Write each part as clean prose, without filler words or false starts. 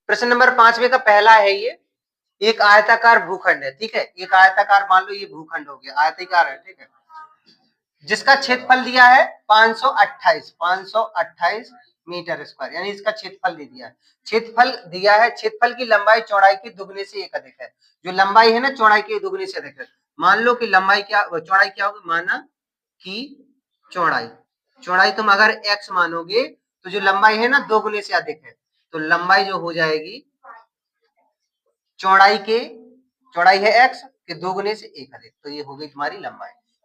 प्रश्न नंबर 5वें का पहला है ये, एक आयताकार भूखंड है, ठीक है, एक आयताकार मान लो ये भूखंड हो गया, आयताकार है, ठीक है, जिसका क्षेत्रफल दिया है 528 मीटर स्क्वायर, यानी इसका क्षेत्रफल दे दिया है, क्षेत्रफल दिया है, क्षेत्रफल की लंबाई चौड़ाई के दुगने से एक अधिक है, जो लंबाई है ना चौड़ाई के दुगने से अधिक है, मान लो कि लंबाई क्या चौड़ाई क्या होगी, माना कि चौड़ाई तुम अगर x मानोगे तो जो लंबाई है ना दो गुने से अधिक है, तो लंबाई जो हो जाएगी चौड़ाई है x के दो गुने से एक अधिक, तो ये हो गई तुम्हारी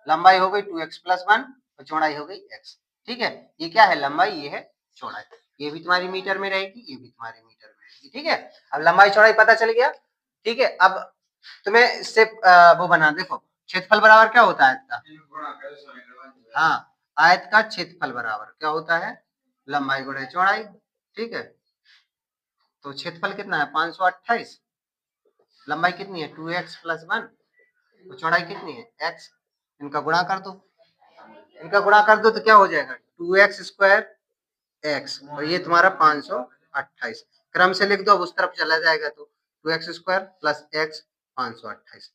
लंबाई हो गई 2x+1 और चौड़ाई हो गई x, ठीक है, ये क्या है लंबाई, ये है चौड़ाई, ये भी तुम्हारी मीटर में रहेगी, ये भी तुम्हारी मीटर में रहेगी, ठीक है। अब लंबाई चौड़ाई पता चल गया, ठीक है। अब तुम्हें इससे वो बना, देखो क्षेत्रफल बराबर क्या होता है इसका, हाँ, आयत का क्षेत्रफल बराबर क्या होता है, लंबाई गुणे चौड़ाई, ठीक है। तो क्षेत्रफल कितना है 528, लंबाई कितनी है 2x+1 तो चौड़ाई कितनी है x, इनका गुणा कर दो, तो क्या हो जाएगा 2x² x, और ये तुम्हारा 528, क्रम से लिख दो, अब उस तरफ चला जाएगा तो 2x² + x 528।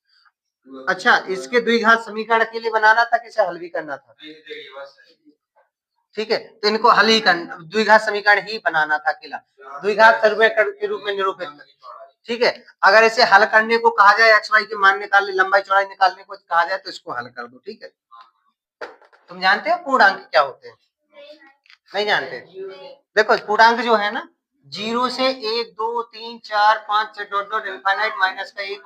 अच्छा, इसके द्विघात समीकरण के लिए बनाना था कि इसे हल भी करना था, ठीक है, तो इनको हल ही करना, द्विघात समीकरण ही बनाना था अकेला, द्विघात समीकरण के रूप में निरूपित, ठीक है। अगर इसे हल करने को कहा जाए, एक्स वाई के मान निकालने, लंबाई चौड़ाई निकालने को कहा जाए तो इसको हल कर दो, ठीक है। तुम जानते हो पूर्णांक क्या होते हैं, नहीं जानते, देखो पूर्णांक जो है ना 0 से 1 2 3 4 5 6 डॉट डॉट इनफाइनाइट, -1 -2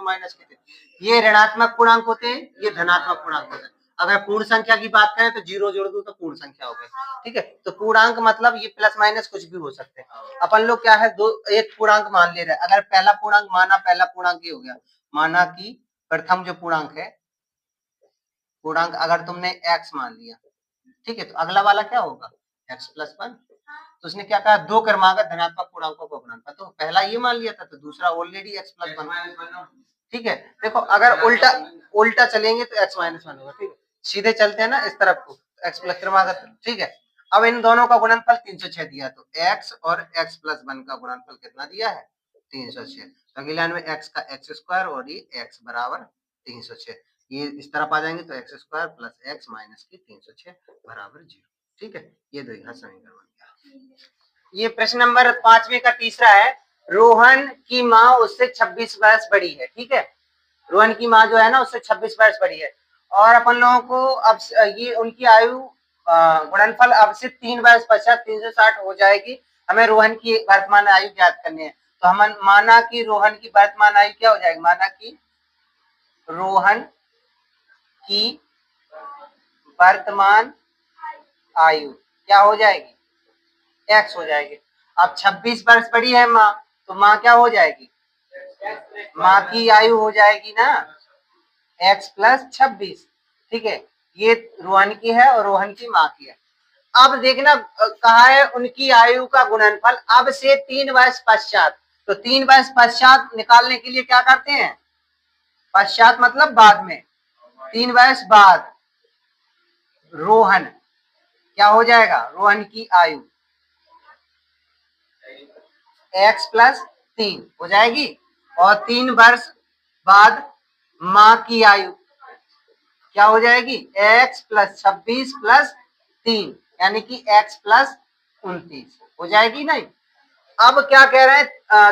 -3, ये ऋणात्मक पूर्णांक होते हैं, ये धनात्मक पूर्णांक होते हैं। अगर पूर्ण संख्या की बात करें तो 0 जोड़ दो तो पूर्ण संख्या हो गई, ठीक है। तो पूर्णांक मतलब ये प्लस माइनस कुछ भी हो सकते हैं। अपन लोग क्या है एक पूर्णांक मान ले रहे हैं, अगर पहला पूर्णांक पहला पूर्णांक ये हो गया, माना कि प्रथम जो पूर्णांक है, पूर्णांक अगर तुमने x मान लिया, ठीक है, तो अगला वाला क्या होगा x+1, तो उसने क्या कहा, दो क्रमागत धनात्मक पूर्णांकों को गुणनफल, तो पहला ये मान लिया था, तो दूसरा ऑलरेडी x+1, ठीक है। देखो अगर उल्टा चलेंगे तो x-1 होगा, ठीक है, सीधे चलते हैं ना इस तरफ को, x प्लस क्रमागत, ठीक है। अब इन दोनों का गुणनफल 306 दिया, तो x और x+1 का गुणनफल कितना दिया है 306, तो अगली लाइन में x का x² और ये x बराबर 306, ये इस तरफ आ जाएंगे तो x² + x - की 306 बराबर 0, ठीक है, ये द्विघात समीकरण बन गया। ये प्रश्न नंबर 5वें का तीसरा है, रोहन की माँ उससे 26 वर्ष बड़ी है, ठीक है, रोहन की माँ जो है ना उससे 26 वर्ष बड़ी है, और अपन लोगों को अब ये उनकी आयु गुणनफल अब से 3 वर्ष पश्चात 360 हो जाएगी, हमें रोहन की वर्तमान आयु ज्ञात करनी है, तो हम माना कि रोहन की वर्तमान आयु क्या हो जाएगी, माना कि रोहन की वर्तमान आयु क्या हो जाएगी, x हो जाएगी। अब 26 वर्ष बड़ी है माँ, तो माँ क्या हो जाएगी, माँ की आयु हो जाएगी ना x + 26, ठीक है, ये रोहन की है और रोहन की माँ की है। अब देखना कहा है उनकी आयु का गुणनफल अब से 3 वर्ष पश्चात, तो 3 वर्ष पश्चात निकालने के लिए क्या करते हैं, पश्चात मतलब बाद में, 3 वर्ष बाद रोहन क्या हो जाएगा, रोहन की आयु x + 3 हो जाएगी, और 3 वर्ष बाद माँ की आयु क्या हो जाएगी x + 26 + 3 यानी कि x + 29 हो जाएगी, नहीं। अब क्या कह रहे हैं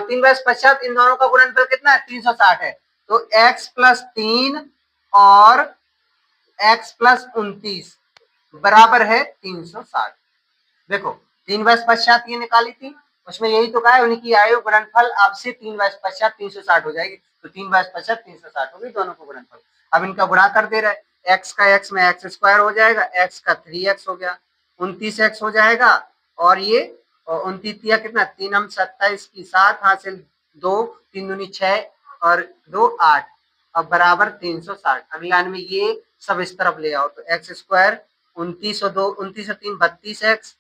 3 वर्ष पश्चात इन दोनों का गुणनफल कितना है 360 है, तो x + 3 और x + 29 बराबर है 360। देखो 3 वर्ष पश्चात ये निकाली थी, उसमें यही तो कहा है उनकी आयु गुणनफल अब से 3 वर्ष पश्चात 360 हो जाएगी, तो 3 वर्ष पश्चात 360 होगी दोनों को गुणनफल। अब इनका गुणा कर दे रहे, x का x में x² हो जाएगा, x का 3x हो गया, 29x हो जाएगा, और ये 29 कितना 3 हम 27 की 7 हासिल 2 3 दूनी 6 और 2 8, अब बराबर 360। अगली लाइन में ये सब इस तरफ ले आओ, तो x² 29 और 2 29 और 3 32x,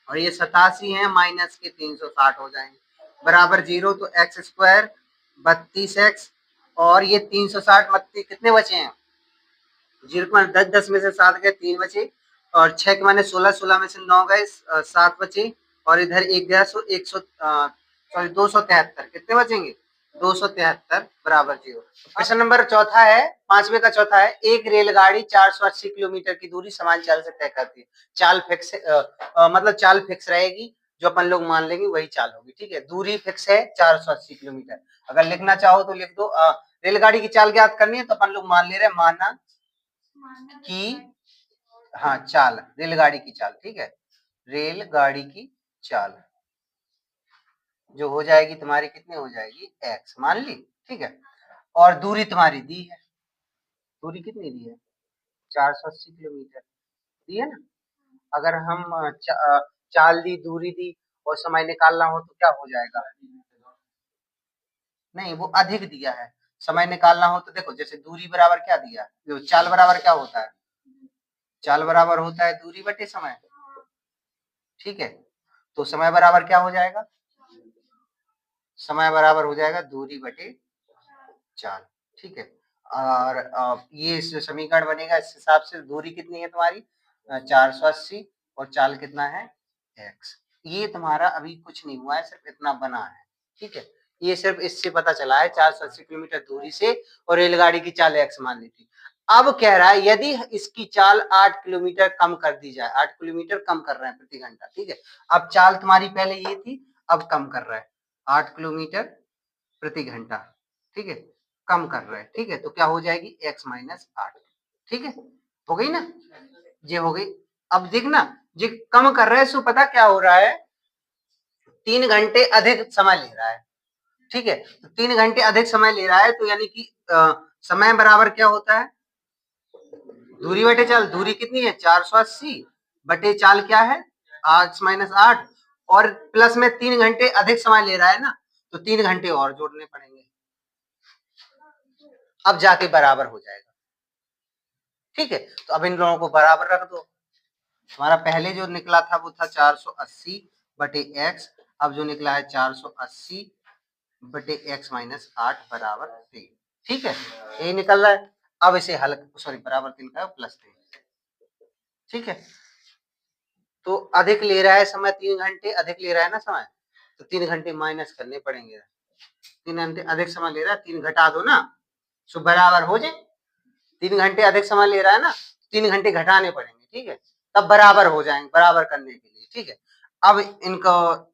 और ये 87 है माइनस के 360 हो जाएंगे बराबर 0, तो x² 32x और ये 360 मत्ती कितने बचे हैं 0 के माने 10 10 में से 7 गए 3 बचे, और 6 के माने 16 16 में से 9 गए 7 बचे, और इधर 1 गया सो 100 सॉरी 273, कितने बचेंगे 273 बराबर 0। क्वेश्चन नंबर चौथा है, 5वें का चौथा है, एक रेलगाड़ी 480 किलोमीटर की दूरी समान चाल से तय करती है। चाल फिक्स मतलब चाल फिक्स रहेगी, जो अपन लोग मान लेंगे वही चाल होगी, ठीक है। दूरी फिक्स है 480 किलोमीटर। अगर लिखना चाहो तो लिख दो। रेलगाड़ी की चाल ज्ञात करनी है तो अपन लोग मान ले रहे हैं, माना कि हाँ चाल, रेलगाड़ी की चाल, ठीक है। रेलगाड़ी की चाल जो हो जाएगी तुम्हारी, कितनी हो जाएगी x मान ली, ठीक है। और दूरी तुम्हारी दी है, दूरी कितनी दी है 480 किलोमीटर दी है ना। अगर हम चाल दी, दूरी दी और समय निकालना हो तो क्या हो जाएगा, नहीं वो अधिक दिया है। समय निकालना हो तो देखो, जैसे दूरी बराबर क्या दिया है, जो चाल बराबर क्या होता है, चाल बराबर होता है दूरी बटे समय, ठीक है। तो समय बराबर क्या हो जाएगा, समय बराबर हो जाएगा दूरी बटे चाल, ठीक है। और ये समीकरण बनेगा इस हिसाब से, दूरी कितनी है तुम्हारी 480 और चाल कितना है x। ये तुम्हारा अभी कुछ नहीं हुआ है, सिर्फ इतना बना है, ठीक है। ये सिर्फ इससे पता चला है 480 किलोमीटर दूरी से, और रेलगाड़ी की चाल x मान ली थी। अब कह रहा है यदि इसकी चाल 8 किलोमीटर कम कर दी जाए, 8 किलोमीटर कम कर रहे हैं प्रति घंटा, ठीक है। अब चाल तुम्हारी पहले ये थी, अब कम कर रहा है 8 किलोमीटर प्रति घंटा, ठीक है, कम कर रहा है, ठीक है। तो क्या हो जाएगी x माइनस 8, ठीक है, हो गई ना, ये हो गई। अब देखना, ये कम कर रहा है, सो पता क्या हो रहा है, 3 घंटे अधिक समय ले रहा है, ठीक है। तो 3 घंटे अधिक समय ले रहा है, तो यानी कि समय बराबर क्या होता है, दूरी बटे चाल। दूरी कितनी है 480 बटे चाल क्या है x माइनस 8, और प्लस में 3 घंटे अधिक समय ले रहा है ना, तो 3 घंटे और जोड़ने पड़ेंगे, अब जाके बराबर हो जाएगा, ठीक है। तो अब इन लोगों को बराबर रख दो। हमारा पहले जो निकला था वो था 480 बटे x, अब जो निकला है 480 बटे x माइनस 8 बराबर 3, ठीक है, यही निकल रहा है। अब इसे हल, सॉरी बराबर 3 का प्लस 3, ठीक है। तो अधिक ले रहा है समय, 3 घंटे अधिक ले रहा है ना समय, तो 3 घंटे माइनस करने पड़ेंगे। 3 घंटे अधिक समय ले रहा है, 3 घटा दो ना, सो बराबर हो जाए। 3 घंटे अधिक समय ले रहा है ना, 3 घंटे घटाने पड़ेंगे, ठीक है, तब बराबर हो जाएंगे, बराबर करने के लिए, ठीक है। अब इनको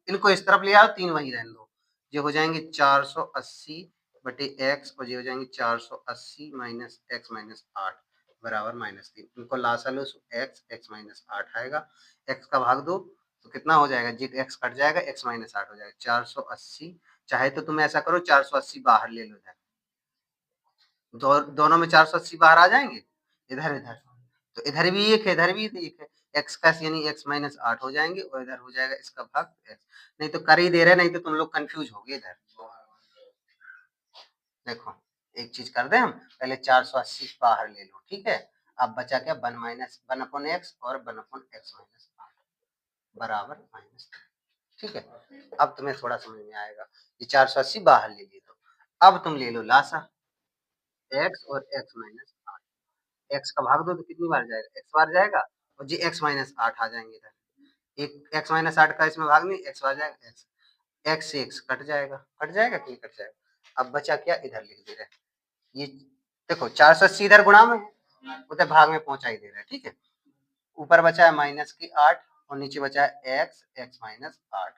इनको इस तरफ ले आओ, 3 वहीं रहने दो, ये हो जाएंगे 480 बटे x, और ये हो जाएंगे 480 माइनस x माइनस 8 बराबर -3। इनको लासा लो, x x माइनस 8 आएगा, x का भाग दो तो कितना हो जाएगा, जी x कट जाएगा, x माइनस 8 हो जाएगा 480। चाहे तो तुम ऐसा करो 480 बाहर ले लो, दोनों में 480 बाहर आ जाएंगे, इधर इधर, तो इधर भी एक है, इधर भी एक है, x का यानी x माइनस 8 हो जाएंगे, और इधर हो जाएगा इसका भाग x। नहीं तो कर ही दे रहे, नहीं तो तुम लोग कंफ्यूज हो गए इधर। देखो एक चीज कर दे, हम पहले 480 बाहर ले लो, ठीक है। अब बचा क्या, 1 माइनस 1 अपॉन एक्स और 1 अपॉन एक्स माइनस 8 बराबर -3, ठीक है। अब तुम्हें थोड़ा समझ में आएगा, ये 480 बाहर ले ली, तो अब तुम ले लो लासा, x और x माइनस 8, x का भाग दो तो कितनी बार जाएगा, x बार जाएगा, और जी x माइनस 8 आ जाएंगे इधर, एक x माइनस 8 का इसमें भाग नहीं, x आ जाएगा, x से x कट जाएगा, कट जाएगा कि नहीं कट जाएगा। अब बचा क्या, इधर लिख दे रहे, ये देखो 480 इधर गुणा में है, उधर भाग में पहुंचा ही दे रहा है, ठीक है। ऊपर बचा है -8 और नीचे बचा है x माइनस 8,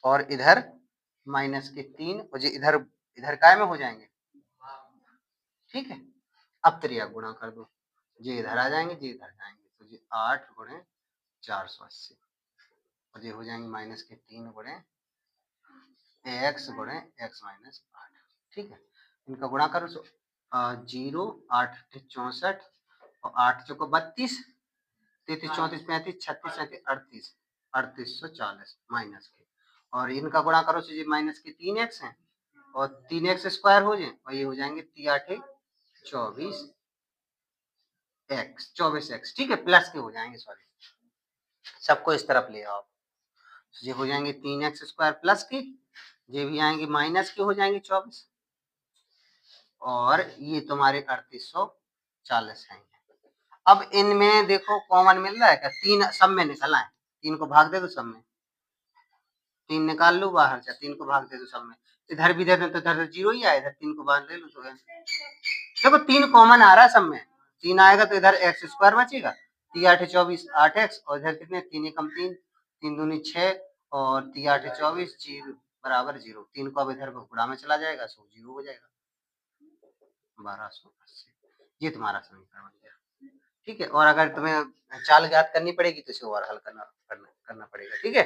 और इधर -3, और ये इधर इधर काय में हो जाएंगे, ठीक है। अब त्रिया गुणा कर दो, ये इधर आ जाएंगे, ये इधर जाएंगे, तो ये 8 गुणे 480, और ये हो जाएंगे -3 गुणे x गुणे x माइनस 8, ठीक है। इनका गुणा करो, 0 8 64 और 8 चौको 32, 33 34 35 36 37 38 3840 माइनस के, और इनका गुणा करो तो ये माइनस के 3x है, और 3x स्क्वायर हो जाए, और ये हो जाएंगे 3 8 24 x 24x, ठीक है, प्लस के हो जाएंगे, सॉरी सबको इस तरफ ले आओ, तो ये हो जाएंगे 3x स्क्वायर प्लस के, ये भी आएंगे माइनस के हो जाएंगे 24, और ये तुम्हारे 3840 आएंगे। अब इनमें देखो कॉमन मिल रहा है क्या, 3 सब में निकल आए, 3 को भाग दे दो सब में, 3 निकाल लो बाहर से, 3 को भाग दे दो सब में, इधर भी दे दो तो इधर 0 ही आया, इधर 3 को बाहर ले लो तो है। देखो 3 कॉमन आ रहा है सब में, 3 आएगा तो इधर एक्स स्क्वायर बचेगा, 3 8 24 8x और इधर कितने 3 एकम 3, 3 दूनी 6 और 3 8 24 0 बराबर 0। 3 को अब इधर गुणा में चला जाएगा, सो 0 हो जाएगा 1280। ये तुम्हारा समीकरण बन गया। ठीक है, और अगर तुम्हें चाल ज्ञात करनी पड़ेगी तो इसे और हल करना पड़ेगा। ठीक है।